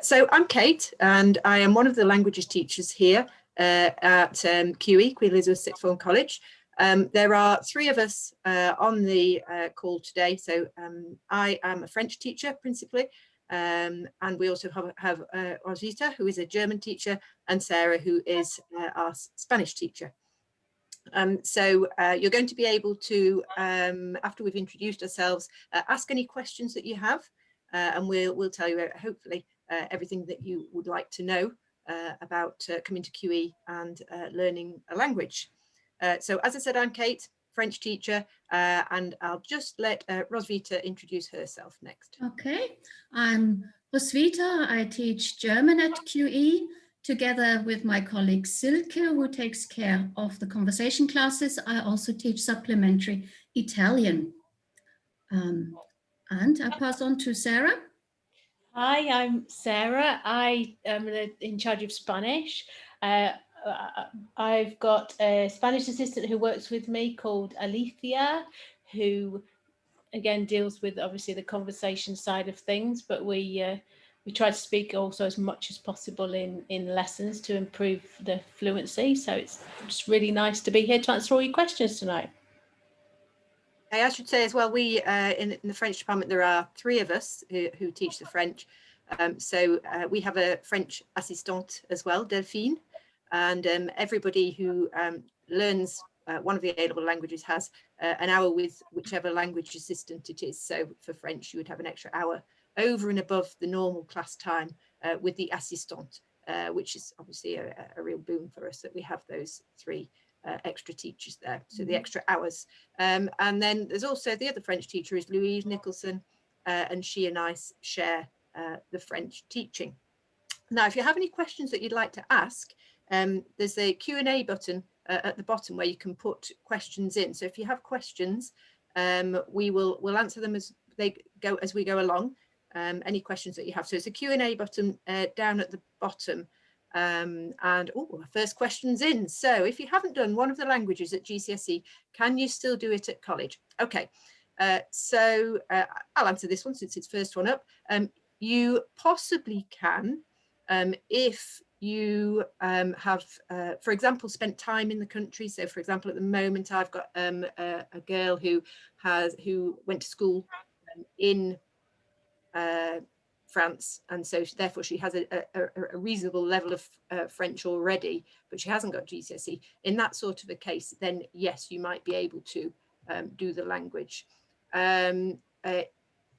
So I'm Kate, and I am one of the languages teachers here at QE, Queen Elizabeth Sixth Form College. There are three of us on the call today. So I am a French teacher principally, and we also have Roswitha, who is a German teacher, and Sarah, who is our Spanish teacher. So you're going to be able to, after we've introduced ourselves, ask any questions that you have, and we'll tell you hopefully everything that you would like to know about coming to QE and learning a language. So as I said, I'm Kate, French teacher, and I'll just let Roswitha introduce herself next. Okay, I'm Roswitha. I teach German at QE together with my colleague Silke, who takes care of the conversation classes. I also teach supplementary Italian. And I pass on to Sarah. Hi, I'm Sarah. I am in charge of Spanish. I've got a Spanish assistant who works with me called Alicia, who again deals with obviously the conversation side of things, but we try to speak also as much as possible in lessons to improve the fluency. So it's just really nice to be here to answer all your questions tonight. I should say as well, we in the French department, there are three of us who teach the French. So we have a French assistante as well, Delphine, and everybody who learns one of the A-level languages has an hour with whichever language assistant it is. So for French, you would have an extra hour over and above the normal class time with the assistante, which is obviously a real boon for us that we have those three extra teachers there, so the extra hours. And then there's also the other French teacher is Louise Nicholson, and she and I share the French teaching. Now, if you have any questions that you'd like to ask, there's a Q&A button at the bottom where you can put questions in. So if you have questions, we'll answer them as we go along. Any questions that you have. So it's a Q&A button down at the bottom. And first question's in. So if you haven't done one of the languages at GCSE, can you still do it at college? Okay, so I'll answer this one since it's first one up. You possibly can if you have, for example, spent time in the country. So for example, at the moment, I've got a girl who went to school in France, and so therefore she has a reasonable level of French already, but she hasn't got GCSE. In that sort of a case, then yes, you might be able to do the language.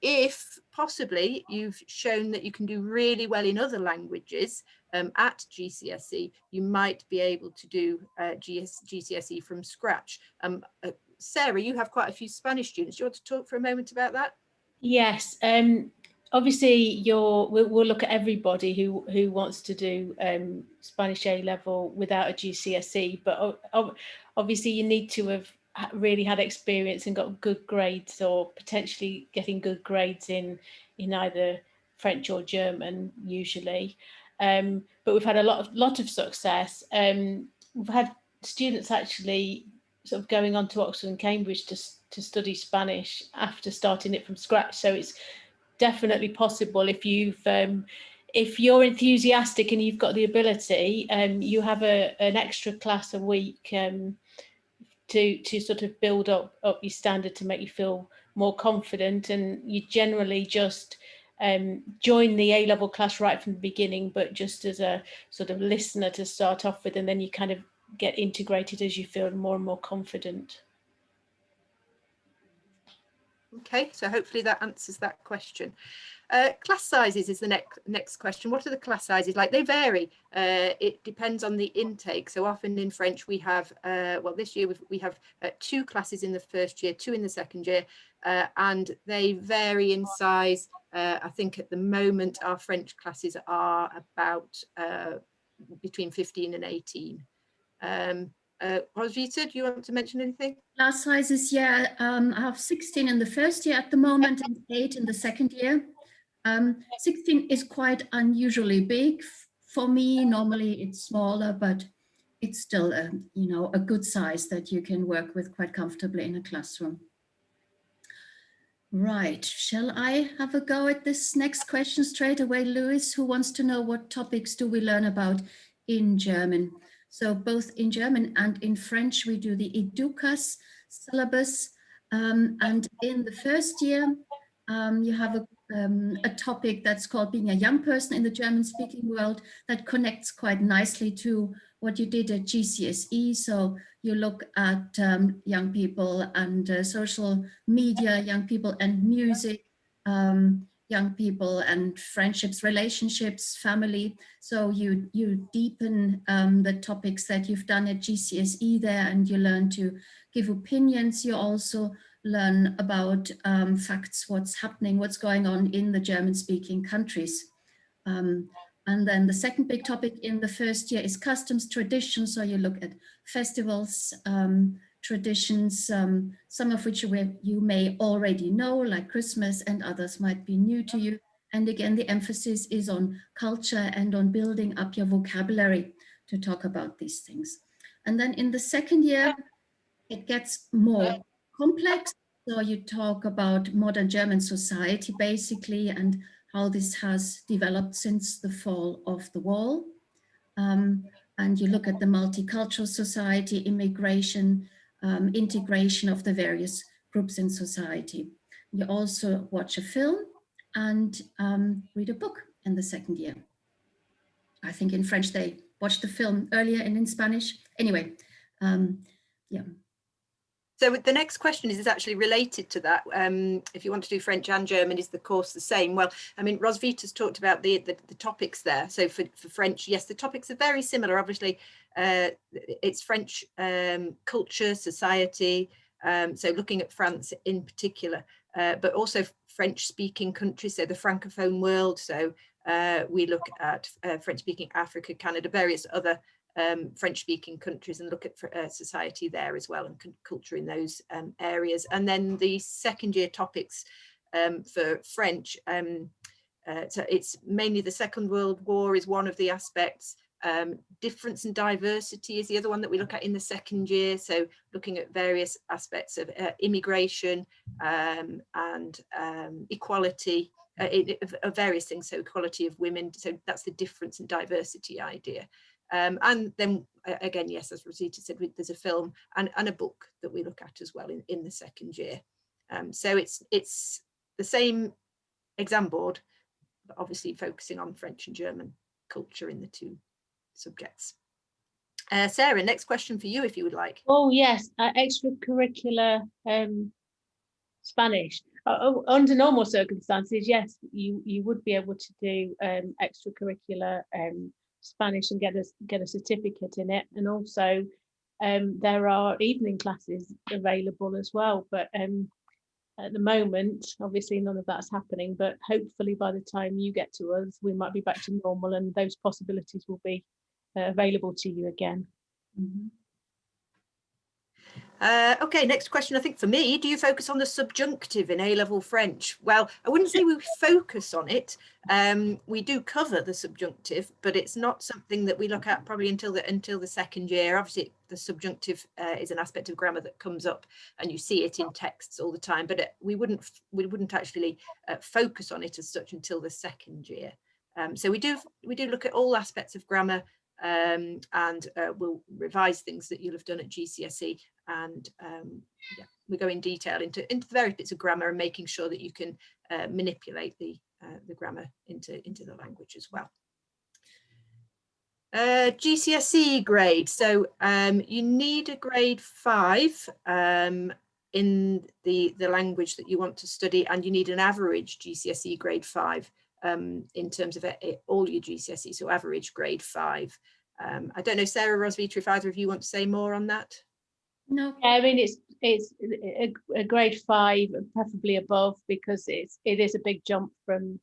If possibly you've shown that you can do really well in other languages at GCSE, you might be able to do GCSE from scratch. Sarah, you have quite a few Spanish students. Do you want to talk for a moment about that? Yes. Obviously, we'll look at everybody who wants to do Spanish A level without a GCSE, but obviously you need to have really had experience and got good grades, or potentially getting good grades in either French or German usually. But we've had a lot of success. We've had students actually sort of going on to Oxford and Cambridge to study Spanish after starting it from scratch. So it's definitely possible if you're enthusiastic and you've got the ability. You have an extra class a week to sort of build up your standard to make you feel more confident, and you generally just join the A-level class right from the beginning, but just as a sort of listener to start off with, and then you kind of get integrated as you feel more and more confident. Okay, so hopefully that answers that question. Class sizes is the next question. What are the class sizes like? They vary. It depends on the intake. So often in French we have, well, this year we have 2 classes in the first year, 2 in the second year, and they vary in size. I think at the moment our French classes are about between 15 and 18. Roswitha, do you want to mention anything? Class sizes, yeah, I have 16 in the first year at the moment and 8 in the second year. 16 is quite unusually big for me. Normally it's smaller, but it's still a good size that you can work with quite comfortably in a classroom. Right. Shall I have a go at this next question straight away, Louis, who wants to know what topics do we learn about in German? So both in German and in French, we do the Educas syllabus. And in the first year, you have a topic that's called being a young person in the German-speaking world that connects quite nicely to what you did at GCSE. So you look at young people and social media, young people and music, young people and friendships, relationships, family. So you deepen the topics that you've done at GCSE there, and you learn to give opinions. You also learn about facts, what's happening, what's going on in the German-speaking countries. And then the second big topic in the first year is customs, traditions. So you look at festivals, traditions, some of which you may already know, like Christmas, and others might be new to you. And again, the emphasis is on culture and on building up your vocabulary to talk about these things. And then in the second year, it gets more complex. So you talk about modern German society, basically, and how this has developed since the fall of the wall. And you look at the multicultural society, immigration, integration of the various groups in society. You also watch a film and read a book in the second year. I think in French they watched the film earlier and in Spanish. Anyway, yeah. So the next question is actually related to that. If you want to do French and German, is the course the same? Well, I mean, Roswitha's talked about the topics there. So for French, yes, the topics are very similar. Obviously, it's French culture, society. So looking at France in particular, but also French-speaking countries, so the Francophone world. So we look at French-speaking Africa, Canada, various other French-speaking countries, and look at society there as well, and culture in those areas. And then the second year topics for French, so it's mainly the Second World War is one of the aspects. Difference and diversity is the other one that we look at in the second year. So looking at various aspects of immigration and equality, of various things. So equality of women. So that's the difference and diversity idea. And then again, yes, as Rosita said, there's a film and a book that we look at as well in the second year. So it's the same exam board, but obviously focusing on French and German culture in the two subjects. Sarah, next question for you, if you would like. Oh yes, extracurricular Spanish. Under normal circumstances, yes, you would be able to do extracurricular Spanish and get a certificate in it, and also there are evening classes available as well. But at the moment, obviously none of that's happening, but hopefully by the time you get to us, we might be back to normal and those possibilities will be available to you again. Mm-hmm. Okay, next question, I think for me, do you focus on the subjunctive in A-level French? Well, I wouldn't say we focus on it. We do cover the subjunctive, but it's not something that we look at probably until the second year. Obviously, the subjunctive is an aspect of grammar that comes up and you see it in texts all the time, but we wouldn't actually focus on it as such until the second year. So we do look at all aspects of grammar, and we'll revise things that you'll have done at GCSE, and yeah, we go in detail into the various bits of grammar and making sure that you can manipulate the grammar into the language as well. GCSE grade, so you need a grade 5 in the language that you want to study, and you need an average GCSE grade 5 in terms of all your GCSE, so average grade 5. I don't know, Sarah, Roswitha, if either of you want to say more on that. No. I mean, it's a grade 5, preferably above, because it is a big jump from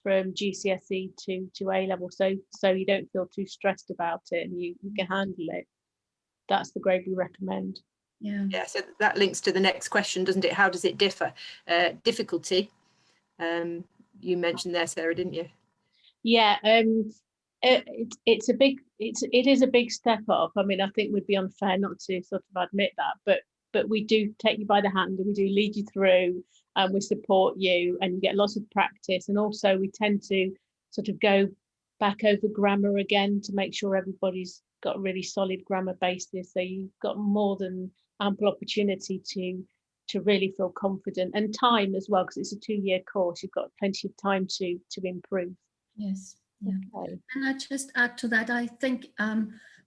GCSE to A-level, so you don't feel too stressed about it and you can handle it. That's the grade we recommend. Yeah, so that links to the next question, doesn't it? How does it differ? Difficulty, you mentioned there, Sarah, didn't you? Yeah, it is a big step up. I mean, I think we'd be unfair not to sort of admit that, but we do take you by the hand and we do lead you through, and we support you, and you get lots of practice. And also we tend to sort of go back over grammar again to make sure everybody's got a really solid grammar basis, so you've got more than ample opportunity to really feel confident, and time as well, because it's a 2-year course. You've got plenty of time to improve. Yes. Yeah. Okay. And I just add to that, I think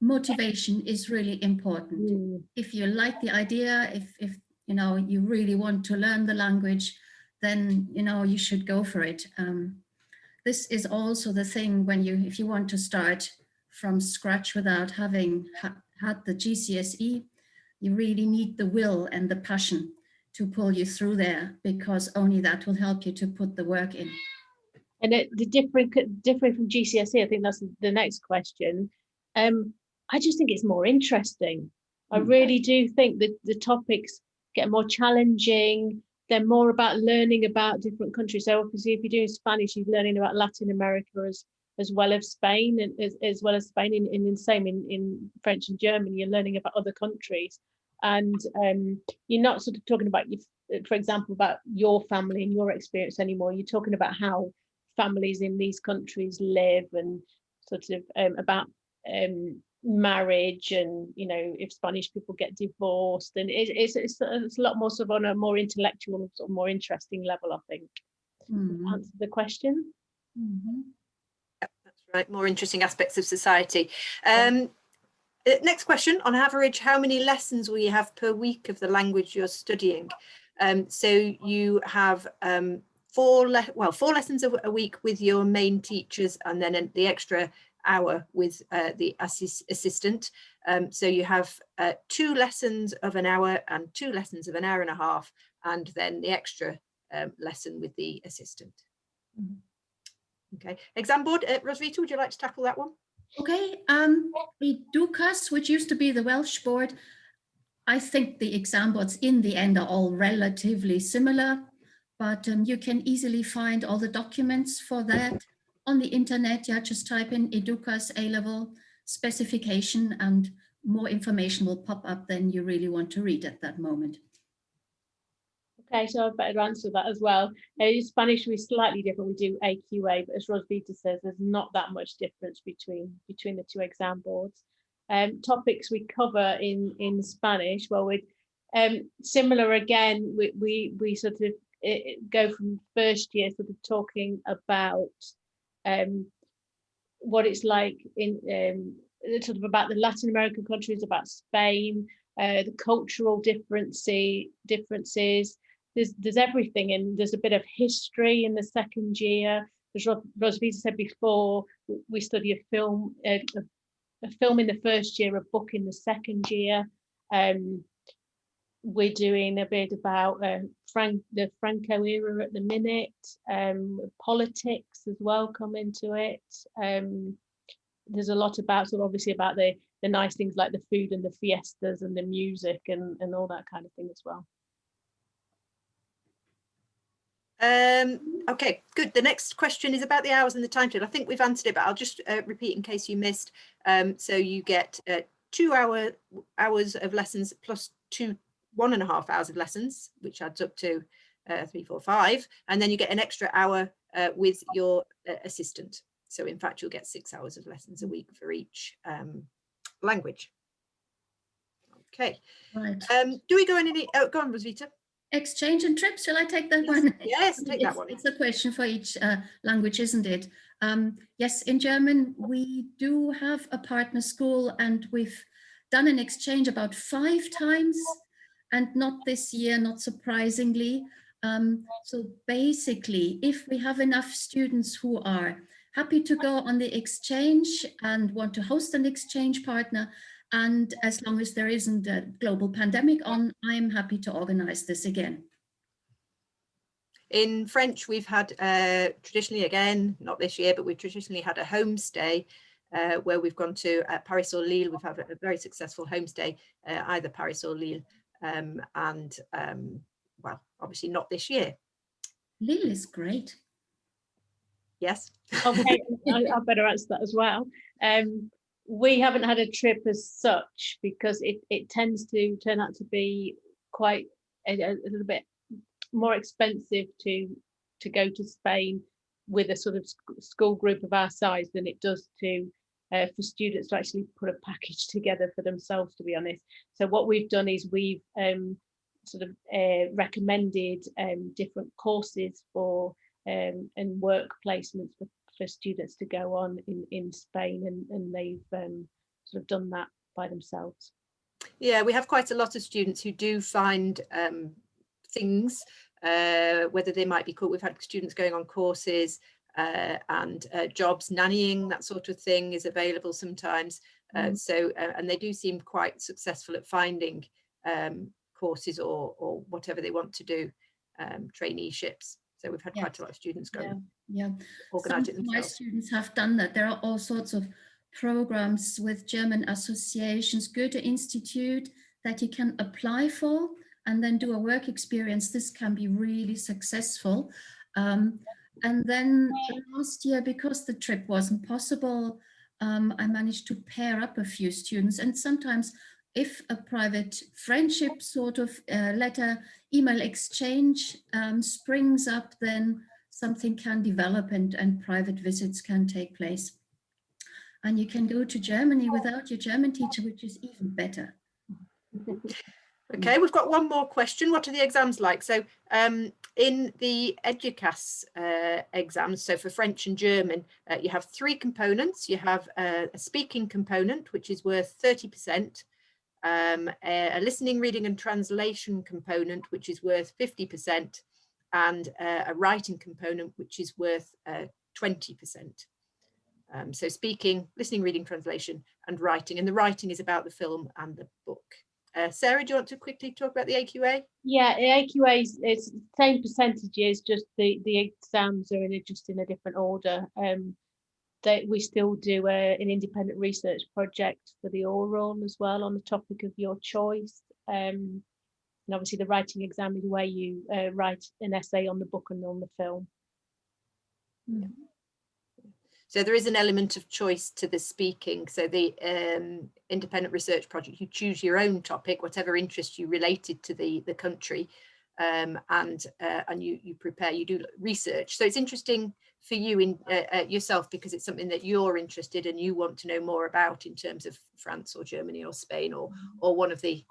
motivation is really important. If you like the idea, if you know you really want to learn the language, then you know you should go for it. This is also the thing when if you want to start from scratch without having had the GCSE, you really need the will and the passion to pull you through there, because only that will help you to put the work in. And the different from GCSE, I think that's the next question. I just think it's more interesting. I really do think that the topics get more challenging. They're more about learning about different countries. So obviously, if you're doing Spanish, you're learning about Latin America as well as Spain, and as well as Spain. In the same in French and German, you're learning about other countries, and you're not sort of talking about for example, about your family and your experience anymore. You're talking about how families in these countries live, and sort of about marriage, and you know, if Spanish people get divorced, and it's a lot more sort of on a more intellectual, sort of more interesting level, I think. Answer the question. Yep, that's right. More interesting aspects of society. Next question: on average, how many lessons will you have per week of the language you're studying? So you have 4 lessons a week with your main teachers, and then the extra hour with the assistant. So you have 2 lessons of an hour and 2 lessons of an hour and a half, and then the extra lesson with the assistant. Okay, exam board. Roswitha, would you like to tackle that one? Okay, the Dukas, which used to be the Welsh board, I think the exam boards in the end are all relatively similar, but you can easily find all the documents for that on the internet. Yeah, just type in Educas A-level specification and more information will pop up than you really want to read at that moment. Okay, so I better answer that as well. In Spanish, we're slightly different. We do AQA, but as Roswitha says, there's not that much difference between the 2 exam boards. Topics we cover in Spanish, well, with similar again. We sort of go from first year sort of talking about what it's like in sort of about the Latin American countries, about Spain, the cultural differences. There's everything, and there's a bit of history in the second year. As Roswitha said before, we study a film in the first year, a book in the second year. We're doing a bit about the Franco era at the minute. Politics as well come into it. There's a lot about sort of obviously about the nice things like the food and the fiestas and the music and all that kind of thing as well. Okay, good. The next question is about the hours and the timetable. I think we've answered it, but I'll just repeat in case you missed. So you get 2 hours of lessons plus 1.5 hours of lessons, which adds up to 3, 4, 5, and then you get an extra hour with your assistant. So in fact, you'll get 6 hours of lessons a week for each language. Okay. Right. Do we go in any? Oh, go on, Roswitha. Exchange and trips, shall I take that one? Yes, take that one. It's a question for each language, isn't it? Yes, in German, we do have a partner school, and we've done an exchange about 5 times, and not this year, not surprisingly. So basically, if we have enough students who are happy to go on the exchange and want to host an exchange partner, and as long as there isn't a global pandemic on, I'm happy to organize this again. In French, we've had traditionally, again, not this year, but we've traditionally had a homestay where we've gone to Paris or Lille. We've had a very successful homestay, either Paris or Lille. Well, obviously not this year. Lille is great. Yes. Okay, I better answer that as well. We haven't had a trip as such because it tends to turn out to be quite a little bit more expensive to go to Spain with a sort of school group of our size than it does to for students to actually put a package together for themselves, to be honest. So what we've done is we've sort of recommended different courses for and work placements for students to go on in Spain, and they've sort of done that by themselves. Yeah, we have quite a lot of students who do find things, whether they might be cool. We've had students going on courses and jobs, nannying, that sort of thing is available sometimes. And they do seem quite successful at finding courses or whatever they want to do, traineeships. So we've had quite a lot of students go organise it themselves. My students have done that. There are all sorts of programs with German associations, Goethe Institute, that you can apply for and then do a work experience. This can be really successful. And then last year, because the trip wasn't possible, I managed to pair up a few students. And sometimes if a private friendship sort of email exchange springs up, then something can develop and private visits can take place. And you can go to Germany without your German teacher, which is even better. Okay, we've got one more question. What are the exams like? So in the EDUCAS exams, so for French and German, you have 3 components. You have a speaking component, which is worth 30%, a listening, reading and translation component, which is worth 50%, and a writing component, which is worth 20%. So speaking, listening, reading, translation, and writing. And the writing is about the film and the book. Sarah, do you want to quickly talk about the AQA? Yeah, the AQA is it's the same percentages, just the exams are just in a different order. We still do an independent research project for the oral as well on the topic of your choice. And obviously the writing exam is where you write an essay on the book and on the film. Yeah. So there is an element of choice to the speaking. So the independent research project, you choose your own topic, whatever interests you related to the country, and you prepare, you do research. So it's interesting for you in yourself, because it's something that you're interested in, you want to know more about in terms of France or Germany or Spain or one of the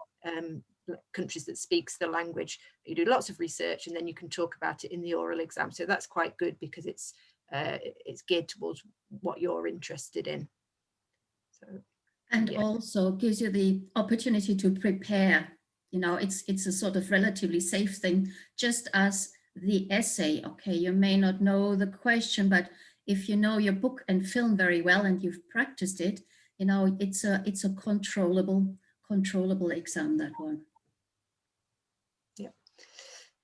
countries that speaks the language. You do lots of research and then you can talk about it in the oral exam. So that's quite good, because it's geared towards what you're interested in. So, and also gives you the opportunity to prepare. You know, it's a sort of relatively safe thing, just as the essay. Okay, you may not know the question, but if you know your book and film very well and you've practiced it, you know, it's a controllable exam, that one.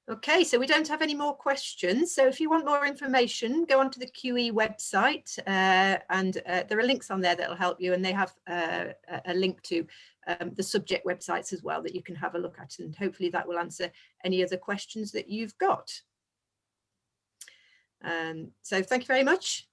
Okay, so we don't have any more questions. So if you want more information, go onto the QE website, and there are links on there that will help you, and they have a link to the subject websites as well that you can have a look at, and hopefully that will answer any other questions that you've got. So thank you very much.